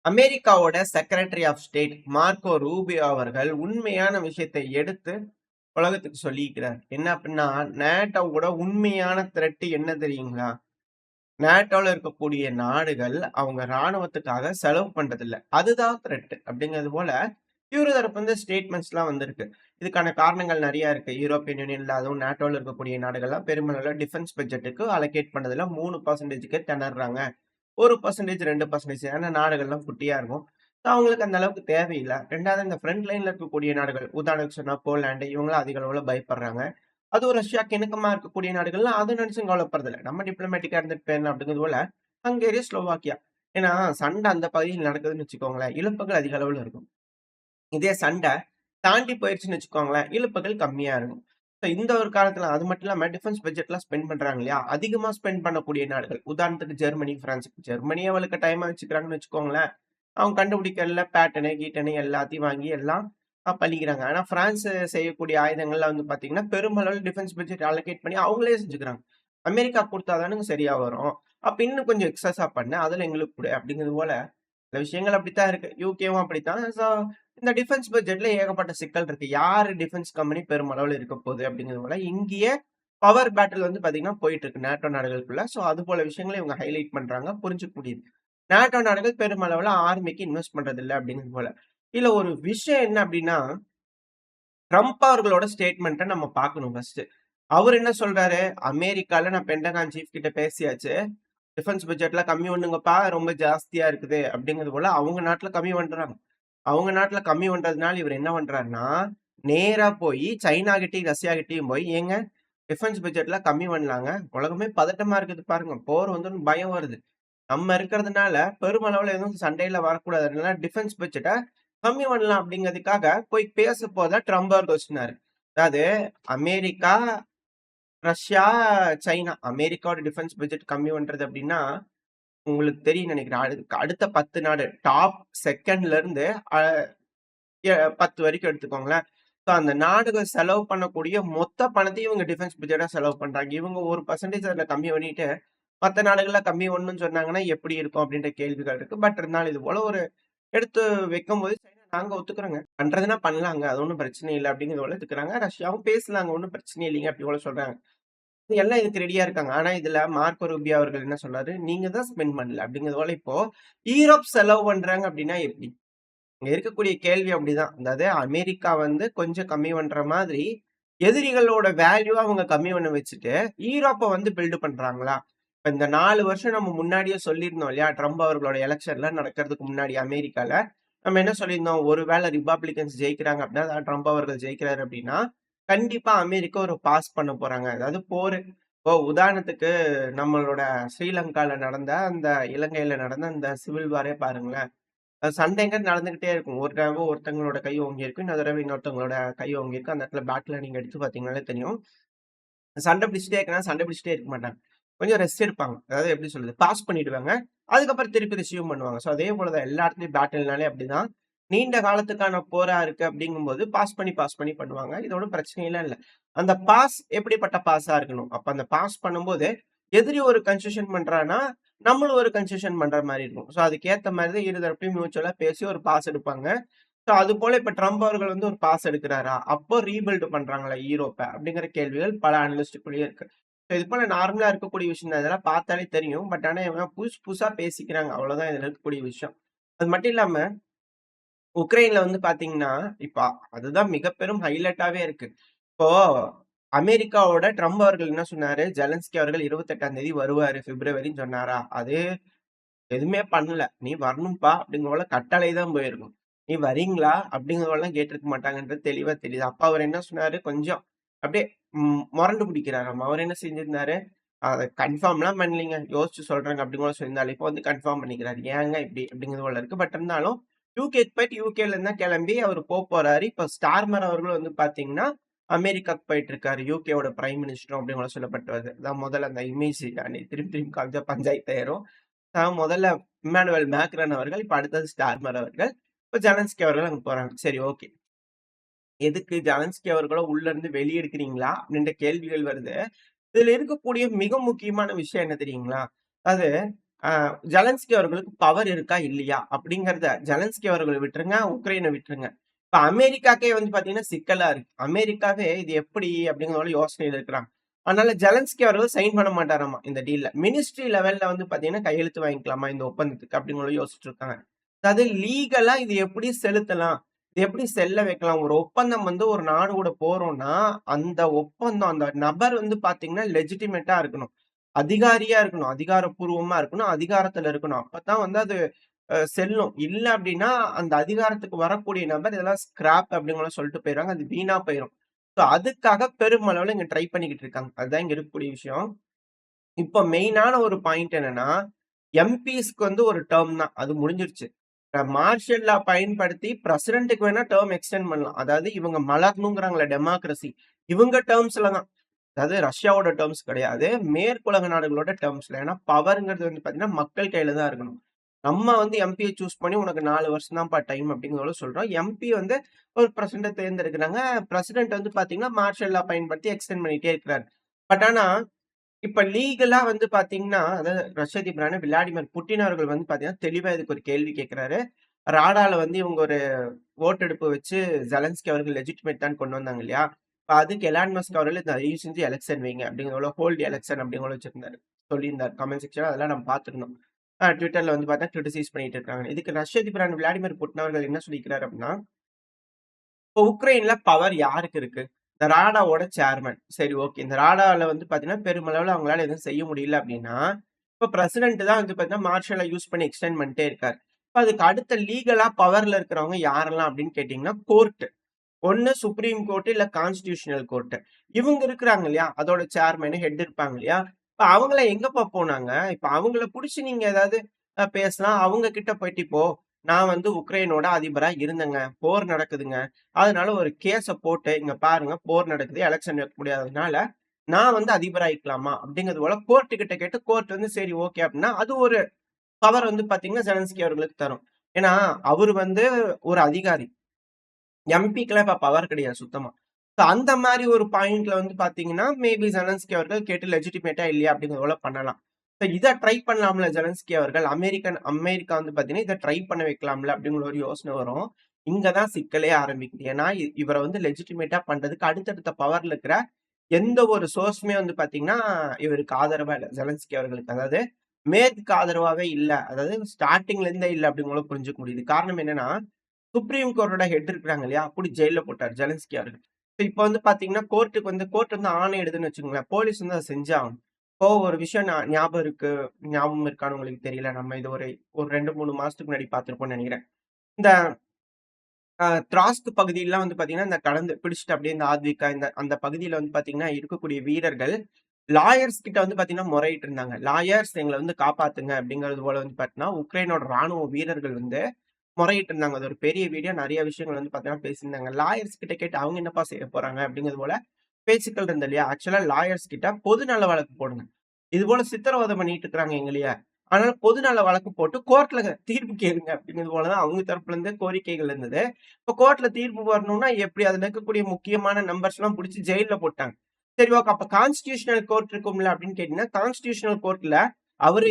அமெரிக்காவோட secretary of state Marco Rubio அவர்கள் உண்மையான விஷயத்தை எடுத்து உலகத்துக்கு சொல்லியிருக்கிறார். என்ன அப்படின்னா, நேட்டோவோட உண்மையான த்ரெட் என்ன தெரியுங்களா? நேட்டோல இருக்கக்கூடிய நாடுகள் அவங்க ராணுவத்துக்காக செலவு பண்றதில்ல. அதுதான் த்ரெட் அப்படிங்கிறது போல இவரு தரப்பு வந்து ஸ்டேட்மெண்ட்ஸ்லாம் வந்திருக்கு. இதுக்கான காரணங்கள் நெறைய இருக்கு. யூரோப்பியன் யூனியன்ல அதுவும் நேட்டோல இருக்கக்கூடிய நாடுகள்லாம் பெருமளவுல டிஃபென்ஸ் பட்ஜெட்டுக்கு அலோகேட் பண்ணதுல 3%க்கே திணர்றாங்க. 1% 2% ஏன்னா நாடுகள்லாம் குட்டியா இருக்கும். ஸோ அவங்களுக்கு அந்த அளவுக்கு தேவையில்ல. 2வது இந்த ஃப்ரண்ட் லைன்ல இருக்கக்கூடிய நாடுகள், உதாரணத்துக்கு சொன்னா போலாண்ட் இவங்கலாம் அதிக அளவுல பயப்படுறாங்க. அதுவும் ரஷ்யாக்கு இணக்கமா இருக்கக்கூடிய நாடுகள்லாம் அத நினைச்சும் கவலைப்படுறதில்ல. நம்ம டிப்ளமேட்டிக்கா இருந்துட்டு போயிரலாம் அப்படிங்கிறது போல, ஹங்கேரி, ஸ்லோவாக்கியா. ஏன்னா சண்டை அந்த பகுதியில் நடக்குதுன்னு வச்சுக்கோங்களேன், இழப்புகள் அதிக அளவுல இருக்கும். இதே சண்டை தாண்டி போயிருச்சுன்னு வச்சுக்கோங்களேன், இழப்புகள் கம்மியா இருக்கும். ஸோ இந்த ஒரு காலத்துல அது மட்டும் இல்லாம டிஃபென்ஸ் பட்ஜெட்லாம் ஸ்பெண்ட் பண்றாங்க இல்லையா? அதிகமா ஸ்பெண்ட் பண்ணக்கூடிய நாடுகள். உதாரணத்துக்கு ஜெர்மனி, பிரான்ஸ். ஜெர்மனியே வலுக்கட்டாயமா வச்சுக்கிறாங்கன்னு வச்சுக்கோங்களேன். அவங்க கண்டுபிடிக்கிறதுல பேட்டனு, கீட்டனு எல்லாத்தையும் வாங்கி எல்லாம் பண்ணிக்கிறாங்க. ஆனா பிரான்ஸ் செய்யக்கூடிய ஆயுதங்கள்லாம் வந்து பார்த்தீங்கன்னா, பெருமளவு டிஃபென்ஸ் பட்ஜெட் அலோகேட் பண்ணி அவங்களே செஞ்சுக்கிறாங்க. அமெரிக்கா குடுத்தா தானங்க சரியா வரும். அப்ப இன்னும் கொஞ்சம் எக்ஸஸா பண்ணு. அதுல எங்களுக்கு குடு அப்படிங்கிறது போல சில விஷயங்கள் அப்படித்தான் இருக்கு. யுகேவும் அப்படித்தான். ஸோ இந்த டிஃபென்ஸ் பட்ஜெட்ல ஏகப்பட்ட சிக்கல் இருக்கு. யாரு டிஃபென்ஸ் கம்பெனி பெருமளவுல இருக்க போகுது அப்படிங்கிறது போல, இங்கேயே பவர் பேட்டில் வந்து பார்த்தீங்கன்னா போயிட்டு இருக்கு நேட்டோ நாடுகளுக்குள்ள. ஸோ அது போல விஷயங்கள இவங்க ஹைலைட் பண்றாங்க. புரிஞ்சுக்க முடியுது. நேட்டோ நாடுகள் பெருமளவுல ஆர்மிக்கு இன்வெஸ்ட் பண்றது இல்ல அப்படிங்கிறது போல. இதுல ஒரு விஷயம் என்ன அப்படின்னா, ட்ரம்ப் அவர்களோட ஸ்டேட்மெண்ட்ட நம்ம பார்க்கணும் ஃபர்ஸ்ட்டு. அவரு என்ன சொல்றாரு? அமெரிக்கால நான் பென்டகான் சீஃப் கிட்ட பேசியாச்சு. டிஃபென்ஸ் பட்ஜெட்ல கம்மி பண்ணுங்கப்பா, ரொம்ப ஜாஸ்தியா இருக்குது அப்படிங்கிறது போல அவங்க நாட்டுல கம்மி பண்றாங்க. அவங்க நாட்டுல கம்மி பண்றதுனால இவரு என்ன பண்றாருன்னா, நேரா போயி சைனா கிட்டயும், ரஷ்யா கிட்டயும் போய், "ஏங்க டிஃபென்ஸ் பட்ஜெட்ல கம்மி பண்ணலாங்க. உலகமே பதட்டமா இருக்குது பாருங்க. போர் வந்துரும் பயம் வருது. நம்ம இருக்கிறதுனால பெருமளவுல எதுவும் சண்டையில வரக்கூடாது. அதனால டிஃபென்ஸ் பட்ஜெட்ட கம்மி பண்ணலாம்." அப்படிங்கிறதுக்காக போய் பேசப்போத ட்ரம்ப் அவர்கள் சொன்னாரு. அதாவது அமெரிக்கா, ரஷ்யா, சைனா. அமெரிக்காவோட டிஃபென்ஸ் பட்ஜெட் கம்மி பண்றது அப்படின்னா, உங்களுக்கு தெரியும்னு நெனைக்கிறேன். அடுத்த 10 நாடு டாப் 2ண்ட்ல இருந்து அ எ 10 வரைக்கும் எடுத்துக்கோங்களேன். ஸோ அந்த நாடுகள் செலவு பண்ணக்கூடிய மொத்த பணத்தையும் இவங்க டிஃபென்ஸ் பட்ஜெட்டா செலவு பண்றாங்க. இவங்க 1% அதுல கம்மி பண்ணிட்டு, மத்த நாடுகள்ல கம்மி பண்ணணும்னு சொன்னாங்கன்னா எப்படி இருக்கும்? அப்படின்ற கேள்விகள் இருக்கு. பட் இருந்தாலும் இது போல ஒரு எடுத்து வைக்கும்போது சைனா நாங்க ஒத்துக்கிறோங்க. பண்றதுன்னா பண்ணலாங்க. அது ஒண்ணும் பிரச்சனை இல்ல அப்படிங்கிறது போல ஒத்துக்கிறாங்க. ரஷ்யாவும் பேசலாங்க. ஒண்ணும் பிரச்சனை இல்லைங்க அப்படி போல சொல்றாங்க. எல்லாம் இதுக்கு ரெடியா இருக்காங்க. ஆனா இதுல மார்க்கோ ரூபியோ அவர்கள் என்ன சொல்றாரு? நீங்க தான் ஸ்பெண்ட் பண்ணல. அப்படிங்கிறது போல இப்போ ஈரோப் செலவு பண்றாங்க அப்படின்னா எப்படி? இங்க இருக்கக்கூடிய கேள்வி அப்படிதான். அதாவது அமெரிக்கா வந்து கொஞ்சம் கம்மி பண்ற மாதிரி, எதிரிகளோட வேல்யூவ அவங்க கம்மி பண்ண வச்சுட்டு, ஈரோப்ப வந்து பில்ட் பண்றாங்களா? இப்ப இந்த 4 வருஷம் நம்ம முன்னாடியே சொல்லியிருந்தோம் இல்லையா? ட்ரம்ப் அவர்களோட எலக்ஷன்லாம் நடக்கிறதுக்கு முன்னாடி அமெரிக்கால. நம்ம என்ன சொல்லியிருந்தோம்? ஒரு வேள ரிப்பப்ளிகன்ஸ் ஜெயிக்கிறாங்க அப்படின்னா, அதாவது ட்ரம்ப் அவர்கள் ஜெயிக்கிறாரு அப்படின்னா, கண்டிப்பா அமெரிக்கா ஒரு பாஸ் பண்ண போறாங்க. அதாவது போரு. இப்போ உதாரணத்துக்கு நம்மளோட ஸ்ரீலங்கால நடந்த அந்த இலங்கையில நடந்த அந்த சிவில் வாரே பாருங்களேன். சண்டைங்கிறது நடந்துகிட்டே இருக்கும். ஒரு தடவ ஒருத்தவங்களோட கை ஓங்கியிருக்கும். இன்னொரு தடவ இன்னொருத்தவங்களோட கை ஓங்கியிருக்கும். அந்த இடத்துல பேட்டில நீங்க எடுத்து பார்த்தீங்கனாலே தெரியும். சண்டை பிடிச்சுட்டே இருக்கனால சண்டை பிடிச்சுட்டே இருக்க மாட்டாங்க. கொஞ்சம் ரெஸ்ட் எடுப்பாங்க. அதாவது எப்படி சொல்றது? பாஸ் பண்ணிடுவாங்க. அதுக்கப்புறம் திருப்பி ரெஸ்யூம் பண்ணுவாங்க. ஸோ அதே போல தான் எல்லா இடத்துலயும் பேட்டில்னாலே அப்படிதான். நீண்ட காலத்துக்கான போரா இருக்கு அப்படிங்கும்போது பாஸ் பண்ணி பண்ணுவாங்க. இது ஒண்ணும் பிரச்சனைலாம் இல்ல. அந்த பாஸ் எப்படிப்பட்ட பாஸா இருக்கணும்? அப்ப அந்த பாஸ் பண்ணும்போது, எதிரி ஒரு கன்செஷன் பண்றான்னா, நம்மளும் ஒரு கன்செஷன் பண்ற மாரி இருக்கும். ஸோ அதுக்கேத்த மாரி தான் இரு தரப்புலயும் மியூச்சுவலா பேசி ஒரு பாஸ் எடுப்பாங்க. ஸோ அதுபோல இப்ப ட்ரம்ப் அவர்கள் வந்து ஒரு பாஸ் எடுக்குறாரா? அப்போ ரீபில்ட் பண்றாங்களா ஈரோப்ப? அப்படிங்கிற கேள்விகள் பல அனலிஸ்ட்டுக்குள்ளயே இருக்கு. ஸோ இது போல நார்மலா இருக்கக்கூடிய விஷயம் தான். இதெல்லாம் பார்த்தாலே தெரியும். பட் ஆனா இவங்க புதுசு புதுசா பேசிக்கிறாங்க. அவ்வளோதான் இதுல இருக்கக்கூடிய விஷயம். அது மட்டும் இல்லாம உக்ரைன்ல வந்து பார்த்தீங்கன்னா, இப்ப அதுதான் மிக பெரும் ஹைலைட்டாவே இருக்கு. இப்போ அமெரிக்காவோட ட்ரம்ப் அவர்கள் என்ன சொன்னாரு? ஜெலன்ஸ்கி அவர்கள் 28ஆம் தேதி வருவாரு பிப்ரவரின்னு சொன்னாரா? அது எதுவுமே பண்ணல. "நீ வரணும்ப்பா" அப்படிங்கிற போல கட்டளை தான் போயிருக்கும். "நீ வரீங்களா?" அப்படிங்கிற போலலாம் கேட்டிருக்க மாட்டாங்கன்றது தெளிவா தெரியுது. அப்ப அவர் என்ன சொன்னாரு? கொஞ்சம் அப்படியே மொரண்டு பிடிக்கிறாராம். அவர் என்ன செஞ்சிருந்தாரு? அத கன்ஃபார்ம்லாம் பண்ணலீங்க. யோசிச்சு சொல்றேங்க அப்படின்னு கூட சொல்லியிருந்தாரு. இப்போ வந்து கன்ஃபார்ம் பண்ணிக்கிறாரு. ஏங்க இப்படி? அப்படிங்கிறது போல இருக்கு. பட் இருந்தாலும் யுகேக்கு போயிட்டு யுகேல இருந்து தான் கிளம்பி அவரு போறாரு. இப்ப ஸ்டார்மர் அவர்களும் வந்து பார்த்தீங்கன்னா, அமெரிக்காக்கு போயிட்டு இருக்காரு. யுகேவோட பிரைம் மினிஸ்டரும் அப்படின்னு கூட சொல்லப்பட்டு வருது. அதான் முதல்ல அந்த இமேஜ் திருப்பி திருப்பி காமிச்சா பஞ்சாயத்து ஆயிரும். முதல்ல இம்மானுவேல் மேக்ரான் அவர்கள், இப்ப அடுத்தது ஸ்டார்மர் அவர்கள். இப்ப ஜெலன்ஸ்கி அவர்கள் அங்க போறாங்க. சரி ஓகே. எதுக்கு ஜெலன்ஸ்கி அவர்கள உள்ள இருந்து வெளிய எடுக்கிறீங்களா? அப்படின்ற கேள்விகள் வருது. இதுல இருக்கக்கூடிய மிக முக்கியமான விஷயம் என்ன தெரியுங்களா? அது அ ஜெலன்ஸ்கி அவர்களுக்கு பவர் இருக்கா? இல்லையா? அப்படிங்கிறத ஜெலன்ஸ்கி அவர்கள விட்டுருங்க, உக்ரைன விட்டுருங்க. இப்ப அமெரிக்காக்கே வந்து பார்த்தீங்கன்னா சிக்கலா இருக்கு. அமெரிக்காவே இது எப்படி அப்படிங்கிற ஒரு யோசனையில இருக்கிறாங்க. அதனால ஜெலன்ஸ்கி அவர்கள் சைன் பண்ண மாட்டாராமா இந்த டீல்ல. மினிஸ்ட்ரி லெவல்ல வந்து பார்த்தீங்கன்னா கையெழுத்து வாங்கிக்கலாமா இந்த ஒப்பந்தத்துக்கு அப்படின்னு யோசிச்சுட்டு இருக்காங்க. அதாவது லீகலா இது எப்படி செலுத்தலாம்? இது எப்படி செல்ல வைக்கலாம்? ஒரு ஒப்பந்தம் வந்து ஒரு நாடு கூட போறோம்னா, அந்த ஒப்பந்தம் அந்த நபர் வந்து பார்த்தீங்கன்னா லெஜிட்டிமேட்டா இருக்கணும். அதிகாரியா இருக்கணும். அதிகாரப்பூர்வமா இருக்கணும். அதிகாரத்துல இருக்கணும். அப்பதான் வந்து அது செல்லும். இல்ல அப்டின்னா, அந்த அதிகாரத்துக்கு வரக்கூடிய நபர் இதெல்லாம் ஸ்கிராப் அப்டின்னு சொல்லிட்டு போயிருவாங்க. அது வீணா போயிரும். ஸோ அதுக்காக பெருமளவுல இங்க ட்ரை பண்ணிக்கிட்டு இருக்காங்க. அதுதான் இங்க இருக்கக்கூடிய விஷயம். இப்ப மெயினான ஒரு பாயிண்ட் என்னன்னா, எம்பிஸ்க்கு வந்து ஒரு டெர்ம் தான். அது முடிஞ்சிருச்சு. மார்ஷியல் லா பயன்படுத்தி பிரசிடென்ட்க்கு வேணா டெர்ம் எக்ஸ்டெண்ட் பண்ணலாம். அதாவது இவங்க மலரணும்ங்கிறாங்கல்ல டெமோக்ரசி. இவங்க டெர்ம்ஸ்ல தான். அதாவது ரஷ்யாவோட டெர்ம்ஸ் கிடையாது. மேற்குலக நாடுகளோட டெர்ம்ஸ்ல. ஏன்னா பவர்ங்கிறது வந்து பார்த்தீங்கன்னா, மக்கள் கையில தான் இருக்கணும். நம்ம வந்து எம்பிய சூஸ் பண்ணி உனக்கு 4 வருஷம் தான்ப்பா டைம் அப்படிங்கிறத சொல்றோம். எம்பி வந்து ஒரு பிரசிடென்ட்ட தேர்ந்தெடுக்கிறாங்க. பிரசிடென்ட் வந்து பார்த்தீங்கன்னா, மார்ஷியல் லா பயன்படுத்தி எக்ஸ்டெண்ட் பண்ணிட்டே இருக்கிறாரு. பட் ஆனா இப்ப லீகலா வந்து பாத்தீங்கன்னா, அதாவது ரஷ்ய அதிபரான விளாடிமிர் புட்டின் அவர்கள் வந்து பாத்தீங்கன்னா, தெளிவா இதுக்கு ஒரு கேள்வி கேட்கிறாரு. ராடால வந்து இவங்க ஒரு ஓட்டெடுப்பு வச்சு ஜெலன்ஸ்கி அவர்கள் லெஜிட்டிமேட் தான் கொண்டு வந்தாங்க இல்லையா? இப்ப அதுக்கு எலான் மஸ்க் அவர்கள் தயவு செஞ்சு எலக்ஷன் வைங்க அப்படிங்கிற ஹோல்ட் எலக்ஷன் அப்படிங்கிற வச்சிருந்தாரு. சொல்லியிருந்தார் கமெண்ட் செக்ஷன்ல அதெல்லாம் நம்ம பார்த்திருந்தோம். ட்விட்டர்ல வந்து பார்த்தா கிரிட்டிசைஸ் பண்ணிட்டு இருக்காங்க. இதுக்கு ரஷ்ய அதிபரான விளாடிமிர் புட்டின் அவர்கள் என்ன சொல்லியிருக்கிறாரு அப்படின்னா, இப்போ உக்ரைன்ல பவர் யாருக்கு இருக்கு? இந்த ராடாவோட சேர்மன். சரி ஓகே. இந்த ராடால வந்து பார்த்தீங்கன்னா, பெருமளவுல அவங்களால எதுவும் செய்ய முடியல அப்டின்னா, இப்ப பிரசிடென்ட் தான் வந்து பார்த்தீங்கன்னா, மார்ஷல யூஸ் பண்ணி எக்ஸ்டெண்ட் பண்ணிட்டே இருக்காரு. இப்ப அதுக்கு அடுத்த லீகலா பவர்ல இருக்கிறவங்க யாரெல்லாம் அப்டின்னு கேட்டீங்கன்னா, கோர்ட். ஒண்ணு சுப்ரீம் கோர்ட் இல்ல கான்ஸ்டிடியூஷனல் கோர்ட். இவங்க இருக்கிறாங்க இல்லையா? அதோட சேர்மன், ஹெட் இருப்பாங்க இல்லையா? இப்ப அவங்கலாம் எங்கப்பா போனாங்க? இப்ப அவங்கள புடிச்சு நீங்க ஏதாவது பேசலாம். அவங்க கிட்ட போயிட்டு இப்போ நான் வந்து உக்ரைனோட அதிபரா இருந்தேங்க. போர் நடக்குதுங்க. அதனால ஒரு கேஸ போட்டு, இங்க பாருங்க போர் நடக்குது. எலக்ஷன் வைக்க முடியாததுனால, நான் வந்து அதிபராயிக்கலாமா? அப்படிங்கிறது போல கோர்ட் கிட்ட கேட்டு, கோர்ட் வந்து சரி ஓகே அப்படின்னா, அது ஒரு பவர் வந்து பார்த்தீங்கன்னா, ஜெலன்ஸ்கி அவர்களுக்கு தரும். ஏன்னா, அவரு வந்து ஒரு அதிகாரி. எம்பிக்கெல்லாம் இப்ப பவர் கிடையாது சுத்தமா. சோ அந்த மாரி ஒரு பாயிண்ட்ல வந்து பார்த்தீங்கன்னா, மேபி ஜெலன்ஸ்கி அவர்கள் கேட்டு லெஜிட்டிமேட்டா இல்லையா அப்படிங்கிறது போல பண்ணலாம். சோ இத ட்ரை பண்ணலாம்ல ஜெலன்ஸ்கி அவர்கள். அமெரிக்கா வந்து பார்த்தீங்கன்னா, இத ட்ரை பண்ண வைக்கலாம்ல அப்படிங்கிற ஒரு யோசனை வரும். இங்க தான் சிக்கலே ஆரம்பிக்குது. ஏன்னா, இவர வந்து லெஜிட்டிமேட்டா பண்றதுக்கு அடுத்தடுத்த பவர்ல இருக்கிற எந்த ஒரு சோர்ஸுமே வந்து பார்த்தீங்கன்னா, இவருக்கு ஆதரவா இல்ல. ஜெலன்ஸ்கி அவர்களுக்கு. அதாவது மேற்குக்கு ஆதரவாவே இல்ல. அதாவது ஸ்டார்ட்டிங்ல இருந்தே இல்ல அப்படிங்கிறத புரிஞ்சுக்க முடியுது. காரணம் என்னன்னா, சுப்ரீம் கோர்ட்டோட ஹெட் இருக்கிறாங்க இல்லையா? புடிச்சு ஜெயில்ல போட்டாரு ஜெலன்ஸ்கி அவர்கள். இப்ப வந்து பார்த்தீங்கன்னா, கோர்ட் வந்து ஆணை இடுதுன்னு வச்சுக்கோங்களேன். போலீஸ் வந்து அத செஞ்சாகணும். இப்போ ஒரு விஷயம் ஞாபகம் இருக்கான்னு உங்களுக்கு தெரியல. நம்ம இது ஒரு 2, 3 மாசத்துக்கு முன்னாடி பார்த்திருப்போம்னு நெனைக்கிறேன். இந்த திராஸ்க் பகுதியிலாம் வந்து பார்த்தீங்கன்னா, இந்த கடந்து பிடிச்சுட்டு அப்படியே இந்த ஆத்விகா அந்த பகுதியில வந்து பார்த்தீங்கன்னா, இருக்கக்கூடிய வீரர்கள் லாயர்ஸ் கிட்ட வந்து பார்த்தீங்கன்னா முறையிட்டு இருந்தாங்க. லாயர்ஸ் எங்கள வந்து காப்பாத்துங்க அப்படிங்கிறது போல வந்து பார்த்தீங்கன்னா, உக்ரைனோட ராணுவ வீரர்கள் வந்து முறையிட்டு இருந்தாங்க. அது ஒரு பெரிய வீடியோ. நெறைய விஷயங்கள் வந்து பார்த்தீங்கன்னா பேசியிருந்தாங்க. லாயர்ஸ் கிட்ட கேட்டு அவங்க என்னப்பா செய்ய போறாங்க அப்படிங்கிறது போல பேச்சுக்கள் இருந்தது இல்லையா? ஆக்சுவலா லாயர்ஸ் கிட்ட பொது நல வழக்கு போடுங்க. இது போல சித்திரவதை பண்ணிட்டு இருக்கிறாங்க எங்களைய. அதனால பொது நல வழக்கு போட்டு கோர்ட்ல தீர்ப்பு கேளுங்க அப்படிங்கிறது போல தான் அவங்க தரப்புல இருந்து கோரிக்கைகள் இருந்தது. இப்ப கோர்ட்ல தீர்ப்பு வரணும்னா எப்படி அதுல இருக்கக்கூடிய முக்கியமான நம்பர்ஸ்லாம் புடிச்சு ஜெயில்ல போட்டாங்க. சரி ஓகே. அப்ப கான்ஸ்டிடியூஷனல் கோர்ட் இருக்கும்ல அப்படின்னு கேட்டீங்கன்னா, கான்ஸ்டிடியூஷனல் கோர்ட்ல அவரு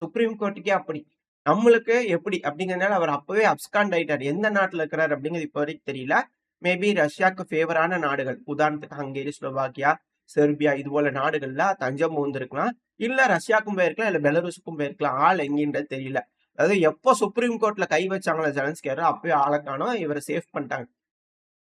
சுப்ரீம் கோர்ட்டுக்கே அப்படி. நம்மளுக்கு எப்படி அப்படிங்கிறதுனால அவர் அப்பவே அப்ஸ்காண்ட் ஆயிட்டாரு. எந்த நாட்டுல இருக்கிறாரு அப்படிங்கிறது இப்ப வரைக்கும் தெரியல. மேபி ரஷ்யாக்கு ஃபேவரான நாடுகள். உதாரணத்துக்கு ஹங்கேரி, ஸ்லோவாக்கியா, செர்பியா இது போல நாடுகள்ல தஞ்சம் புகுந்திருக்கலாம். இல்ல ரஷ்யாவுக்கும் போயிருக்கலாம், இல்ல பெலருஸுக்கும் போயிருக்கலாம். ஆள் எங்கேன்றது தெரியல. அதாவது எப்போ சுப்ரீம் கோர்ட்ல கை வச்சாங்களோ ஜெலன்ஸ்கி அப்பவே ஆள காணோம். இவர சேஃப் பண்ணிட்டாங்க.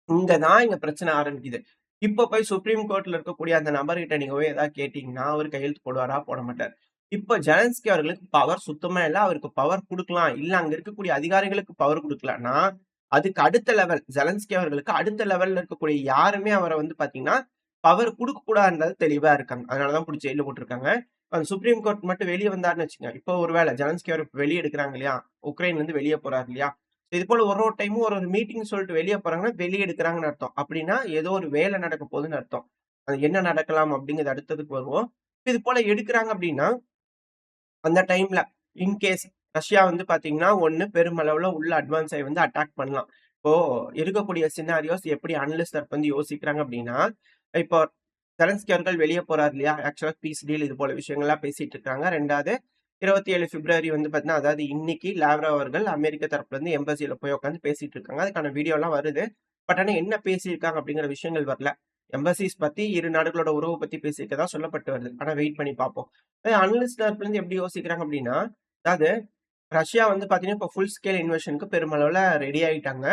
இங்க பிரச்சனை ஆரம்பிக்குது. இப்ப போய் சுப்ரீம் கோர்ட்ல இருக்கக்கூடிய அந்த நபர்கிட்ட நீங்க போய் ஏதாவது கேட்டீங்கன்னா, அவரு கையெழுத்து போடுவாரா? போட மாட்டாரு. இப்ப ஜெலன்ஸ்கி அவர்களுக்கு பவர் சுத்தமா இல்ல. அவருக்கு பவர் குடுக்கலாம். இல்ல அங்க இருக்கக்கூடிய அதிகாரிகளுக்கு பவர் குடுக்கலாம்னா, அதுக்கு அடுத்த லெவல் ஜெலன்ஸ்கி அவர்களுக்கு அடுத்த லெவல்ல இருக்கக்கூடிய யாருமே அவர வந்து பார்த்தீங்கன்னா, பவர் குடுக்கக் கூடாதுன்றது தெளிவா இருக்காங்க. அதனால தான் புடிச்சு ஜெயில்ல போட்டுருக்காங்க. அந்த சுப்ரீம் கோர்ட் மட்டும் வெளிய வந்தாருன்னு வச்சுக்கங்க. இப்போ ஒரு வேள ஜெலன்ஸ்கி அவர வெளிய எடுக்குறாங்க இல்லையா? உக்ரைன்ல இருந்து வெளிய போறாரு இல்லையா? இது போல ஒரு டைமும் ஒரு மீட்டிங் சொல்லிட்டு வெளிய போறாங்கன்னா, வெளிய எடுக்குறாங்கன்னு அர்த்தம். அப்படின்னா, ஏதோ ஒரு வேலை நடக்க போகுதுன்னு அர்த்தம். அது என்ன நடக்கலாம் அப்படிங்கிறது அடுத்ததுக்கு வருவோம். இது போல எடுக்குறாங்க அப்படின்னா, அந்த டைம்ல இன்கேஸ் ரஷ்யா வந்து பார்த்தீங்கன்னா, ஒண்ணு பெருமளவுல உள்ள அட்வான்ஸ் ஆயி வந்து அட்டாக் பண்ணலாம். இப்போ இருக்கக்கூடிய சினாரியோஸ் எப்படி அனலிஸ்ட் தரப்பு வந்து யோசிக்கிறாங்க அப்படின்னா, இப்போ ஜெலன்ஸ்கி அவர்கள் வெளிய போறாரு இல்லையா? ஆக்சுவலா பீஸ் டீல் இது போல விஷயங்கள்லாம் பேசிட்டு இருக்காங்க. 2வது 27 பிப்ரவரி வந்து பார்த்தீங்கன்னா, அதாவது இன்னைக்கு லாவ்ரோ அவர்கள் அமெரிக்க தரப்புல இருந்து எம்பசில போய் உட்கார்ந்து பேசிட்டு இருக்காங்க. அதுக்கான வீடியோலாம் வருது. பட் ஆனா என்ன பேசியிருக்காங்க அப்படிங்கிற விஷயங்கள் வரல. எம்பசிஸ் பத்தி இரு நாடுகளோட உறவு பத்தி பேசியிருக்கதா சொல்லப்பட்டு வருது. ஆனா வெயிட் பண்ணி பார்ப்போம். அனலிஸ்ட் தரப்புல இருந்து எப்படி யோசிக்கிறாங்க அப்படின்னா, அதாவது ரஷ்யா வந்து பார்த்தீங்கன்னா, இப்ப ஃபுல் ஸ்கேல் இன்வெஷன்க்கு பெருமளவுல ரெடி ஆயிட்டாங்க.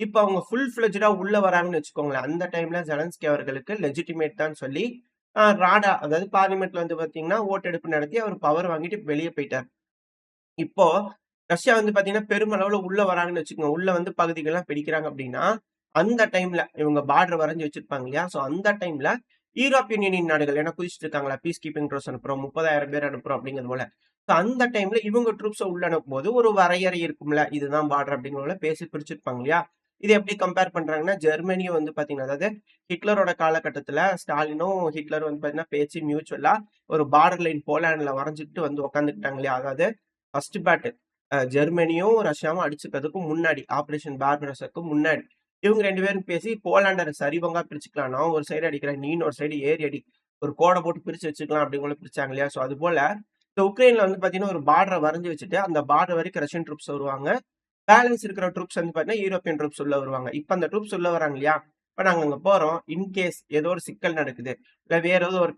இப்ப அவங்க ஃபுல் ஃபிளெட்ஜ்டா உள்ள வராங்கன்னு வச்சுக்கோங்களேன். அந்த டைம்ல ஜெலன்ஸ்கி அவர்களுக்கு லெஜிட்டிமேட் தான் சொல்லி, ராடா அதாவது பார்லிமென்ட்ல வந்து பார்த்தீங்கன்னா, ஓட்டெடுப்பு நடத்தி அவர் பவர் வாங்கிட்டு வெளிய போயிட்டார். இப்போ ரஷ்யா வந்து பார்த்தீங்கன்னா, பெருமளவுல உள்ள வராங்கன்னு வச்சுக்கோங்க. உள்ள வந்து பகுதிகள்லாம் பிடிக்கிறாங்க அப்டின்னா, அந்த டைம்ல இவங்க பார்டர் வரைஞ்சு வச்சிருப்பாங்க இல்லையா? சோ அந்த டைம்ல யூரோப்பியன் யூனியன் நாடுகள் ஏன்னா குதிச்சுட்டு இருக்காங்களா, பீஸ் கீப்பிங் ட்ரூப்ஸ் அனுப்புறோம், 30,000 பேர் அனுப்புறோம் அப்டிங்கிறது போல. சோ அந்த டைம்ல இவங்க ட்ரூப்ஸ உள்ள அனுப்பும்போது ஒரு வரையறை இருக்கும்ல. இதுதான் பார்டர் அப்டிங்கிறதுல பேசி பிரிச்சிருப்பாங்க இல்லையா? இத எப்படி கம்பேர் பண்றாங்கன்னா, ஜெர்மனியும் வந்து பார்த்தீங்கன்னா, அதாவது ஹிட்லரோட காலகட்டத்துல ஸ்டாலினும், ஹிட்லரும் வந்து பார்த்தீங்கன்னா, பேசி மியூச்சுவலா ஒரு பார்டர் லைன் போலாண்ட்ல வரைஞ்சுகிட்டு வந்து உட்கார்ந்துக்கிட்டாங்க இல்லையா? அதாவது ஃபர்ஸ்ட் பேட்டில் ஜெர்மனியும், ரஷ்யாவும் அடிச்சுக்கிறதுக்கு முன்னாடி, ஆப்பரேஷன் பார்பரஸுக்கு முன்னாடி. இவங்க 2 பேரும் பேசி போலாண்ட சரிபங்கா பிரிச்சுக்கலாம். நான் ஒரு சைடு அடிக்கிறேன். நீ இன்னொரு சைடு ஏறி அடி. ஒரு கோட போட்டு பிரிச்சு வச்சுக்கலாம் அப்படிங்கம்போல பிரிச்சாங்க இல்லையா? சோ அதுபோல இந்த உக்ரைன்ல வந்து பார்த்தீங்கன்னா, ஒரு பார்டர வரைஞ்சு வச்சுட்டு, அந்த பார்டர் வரைக்கும் ரஷ்யன் ட்ரூப்ஸ் வருவாங்க. பேலன்ஸ் இருக்கிற ட்ரூப்ஸ் வந்து பார்த்தீங்கன்னா, யூரோப்பியன் ட்ரூப்ஸ் உள்ள வருவாங்க. இப்ப அந்த ட்ரூப்ஸ் உள்ள வராங்க இல்லையா? இப்ப நாங்க அங்க போறோம். இன்கேஸ் ஏதோ ஒரு சிக்கல் நடக்குது. இல்ல வேற ஏதோ ஒரு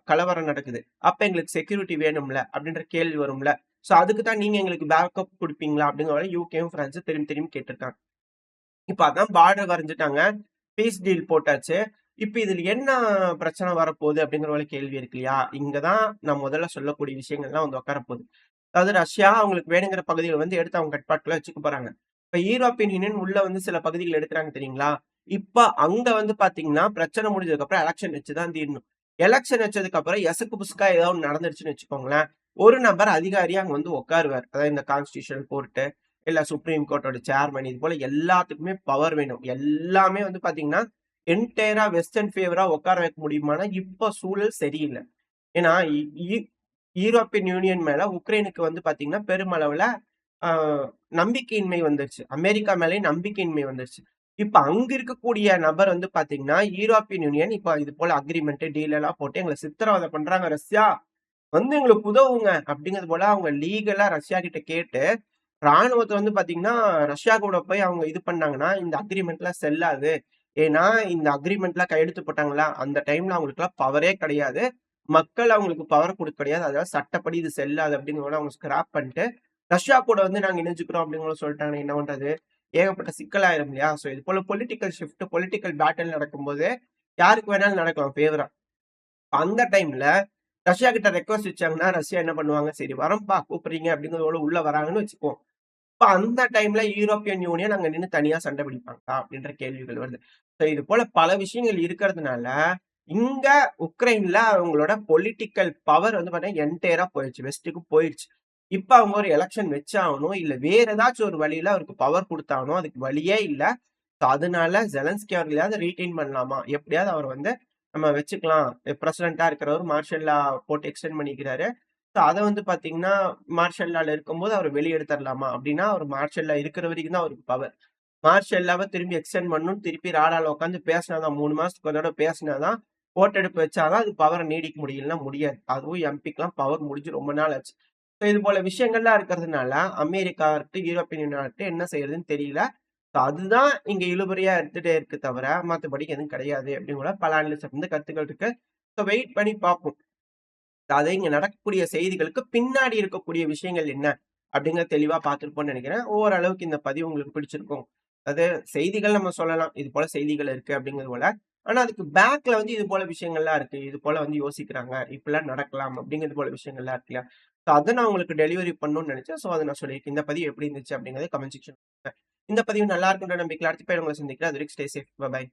கலவரம் நடக்குது. அப்ப எங்களுக்கு செக்யூரிட்டி வேணும்ல அப்படின்ற கேள்வி வரும்ல. சோ அதுக்கு தான் நீங்க எங்களுக்கு பேக்கப் குடுப்பீங்களா? அப்படிங்கிற மாரி யுகேயும், பிரான்ஸும் திரும்பி திரும்பி கேட்டிருக்காங்க. இப்ப அதான் பார்டர் வரைஞ்சுட்டாங்க. பீஸ் டீல் போட்டாச்சு. இப்ப இதுல என்ன பிரச்சனை வரப்போகுது அப்படிங்கிற ஒரு கேள்வி இருக்கு இல்லையா? இங்க தான் நான் முதல்ல சொல்லக்கூடிய விஷயங்கள்லாம் வந்து உட்காரப்போகுது. அதாவது ரஷ்யா அவங்களுக்கு வேணுங்கிற பகுதிகள வந்து எடுத்து அவங்க கட்டுப்பாட்டுல வச்சுக்க போறாங்க. இப்ப யூரோப்பியன் யூனியன் உள்ள வந்து சில பகுதிகள் எடுக்குறாங்க தெரியுங்களா? இப்ப அங்க வந்து பாத்தீங்கன்னா, பிரச்சனை முடிஞ்சதுக்கு அப்புறம் எலக்ஷன் வச்சு தான் தீரணும். எலக்ஷன் வச்சதுக்கு அப்புறம் எசக்கு புசுக்கா ஏதோ ஒண்ணு நடந்துருச்சுன்னு வச்சுக்கோங்களேன், ஒரு நபர் அதிகாரியா அங்க வந்து உட்காருவார். அதாவது இந்த கான்ஸ்டிடியூஷனல் கோர்ட் இல்ல சுப்ரீம் கோர்ட்டோட சேர்மன் இது போல எல்லாத்துக்குமே பவர் வேணும். எல்லாமே வந்து பாத்தீங்கன்னா, என்டையரா வெஸ்டர்ன் ஃபேவரா உட்கார வைக்க முடியுமானா, இப்ப சூழல் சரியில்ல. ஏன்னா, இ ஈ யூரோப்பியன் யூனியன் மேல உக்ரைனுக்கு வந்து பாத்தீங்கன்னா, பெருமளவுல அ நம்பிக்கையின்மை வந்துருச்சு. அமெரிக்கா மேலயும் நம்பிக்கையின்மை வந்துருச்சு. இப்ப அங்க இருக்கக்கூடிய நபர் வந்து பாத்தீங்கன்னா, யூரோப்பியன் யூனியன் இப்ப இது போல அக்ரீமெண்ட், டீல் எல்லாம் போட்டு எங்கள சித்திரவதை பண்றாங்க ரஷ்யா. வந்து எங்களுக்கு உதவுங்க அப்படிங்கிறது போல அவங்க லீகலா ரஷ்யா கிட்ட கேட்டு, ராணுவத்த வந்து பாத்தீங்கன்னா, ரஷ்யா கூட போய் அவங்க இது பண்ணாங்கன்னா, இந்த அக்ரீமெண்ட்லாம் செல்லாது. ஏன்னா, இந்த அக்ரீமெண்ட்லாம் கையெழுத்து போட்டாங்கல்ல, அந்த டைம்ல அவங்களுக்குலாம் பவரே கிடையாது. மக்கள் அவங்களுக்கு பவர் குடுக்க கிடையாது. அதாவது சட்டப்படி இது செல்லாது அப்படிங்கிறத அவங்க ஸ்கிராப் பண்ணிட்டு, ரஷ்யா கூட வந்து நாங்க இணைஞ்சுக்கிறோம் அப்படிங்கிற சொல்லிட்டாங்கன்னா என்ன பண்றது? ஏகப்பட்ட சிக்கலாயிரும் இல்லையா? சோ இது போல பொலிட்டிக்கல் ஷிஃப்ட், பொலிட்டிக்கல் பேட்டில் நடக்கும்போது, யாருக்கு வேணாலும் நடக்கலாம் ஃபேவரா. அந்த டைம்ல ரஷ்யா கிட்ட ரெக்வெஸ்ட் வச்சாங்கன்னா, ரஷ்யா என்ன பண்ணுவாங்க? சரி வரோம்ப்பா கூப்பிடுறீங்க அப்படிங்கிறதோட உள்ள வராங்கன்னு வச்சுக்குவோம். இப்ப அந்த டைம்ல யூரோப்பியன் யூனியன் அங்க நின்னு தனியா சண்டை பிடிப்பாங்களா? அப்படின்ற கேள்விகள் வருது. சோ இது போல பல விஷயங்கள் இருக்கிறதுனால, இங்க உக்ரைன்ல அவங்களோட பொலிட்டிக்கல் பவர் வந்து பார்த்தீங்கன்னா, என்டையரா போயிருச்சு. வெஸ்ட்‌க்கு போயிருச்சு. இப்ப அவங்க ஒரு எலக்ஷன் வச்சாகணும். இல்ல வேற ஏதாச்சும் ஒரு வழியில அவருக்கு பவர் குடுத்தாகணும். அதுக்கு வழியே இல்ல. சோ அதனால ஜெலன்ஸ்கி அவர்களையாவது ரீடெயின் பண்ணலாமா? எப்படியாவது அவர வந்து நம்ம வச்சுக்கலாம். பிரசிடென்ட்டா இருக்கிறவரு மார்ஷல் லா போட்டு எக்ஸ்டெண்ட் பண்ணிக்கிறாரு. சோ அத வந்து பார்த்தீங்கன்னா, மார்ஷல் லால இருக்கும்போது அவர வெளிய எடுத்தரலாமா? அப்டின்னா, அவரு மார்ஷல் லா இருக்கிற வரைக்கும் தான் அவருக்கு பவர். மார்ஷல் லாவ திரும்பி எக்ஸ்டெண்ட் பண்ணணும்னு திருப்பி ராடால உட்கார்ந்து பேசினா தான் 3 மாசத்துக்கு ஒரு தடவ பேசினா தான், ஓட்டெடுப்பு வச்சா தான் அது பவர நீடிக்க முடியும். இல்லன்னா முடியாது. அதுவும் எம்பிக்கெல்லாம் பவர் முடிஞ்சு ரொம்ப நாள் ஆச்சு. சோ இது போல விஷயங்கள்லாம் இருக்கிறதுனால, அமெரிக்கா இருக்கட்டும், யூரோப்பியன் யூனியன் ஆகட்டும் என்ன செய்றதுன்னு தெரியல. சோ அதுதான் இங்க இழுபறியா எடுத்துட்டே இருக்கு தவிர, மத்தபடி எதுவும் கிடையாது. அப்டின்னு பல அனலிஸ்ட் வந்து கருத்துக்கள் இருக்கு. சோ வெயிட் பண்ணி பார்ப்போம். அதாவது இங்க நடக்கக்கூடிய செய்திகளுக்கு பின்னாடி இருக்கக்கூடிய விஷயங்கள் என்ன? அப்படிங்கிறத தெளிவா பார்த்திருப்போம்னு நெனைக்கிறேன். ஓரளவுக்கு இந்த பதிவு உங்களுக்கு பிடிச்சிருக்கும். அதாவது செய்திகள் நம்ம சொல்லலாம். இது போல செய்திகள் இருக்கு அப்படிங்கிறது போல. ஆனா அதுக்கு பேக்ல வந்து இது போல விஷயங்கள்லாம் இருக்கு. இது போல வந்து யோசிக்கிறாங்க. இப்படிலாம் நடக்கலாம் அப்படிங்கிறது போல விஷயங்கள்லாம் இருக்கு இல்லையா? சோ அத நான் உங்களுக்கு டெலிவரி பண்ணணும்னு நெனைச்சேன். சோ அத நான் சொல்லியிருக்கேன். இந்த பதிவு எப்படி இருந்துச்சு அப்படிங்கிறத கமெண்ட் செக்ஷன் இந்த பதிவு நல்லா இருக்குன்ற நம்பிக்கையில அடுத்த பேர் உங்கள சந்திக்கிறேன். அதுவரைக்கும் ஸ்டே சேஃப். பை.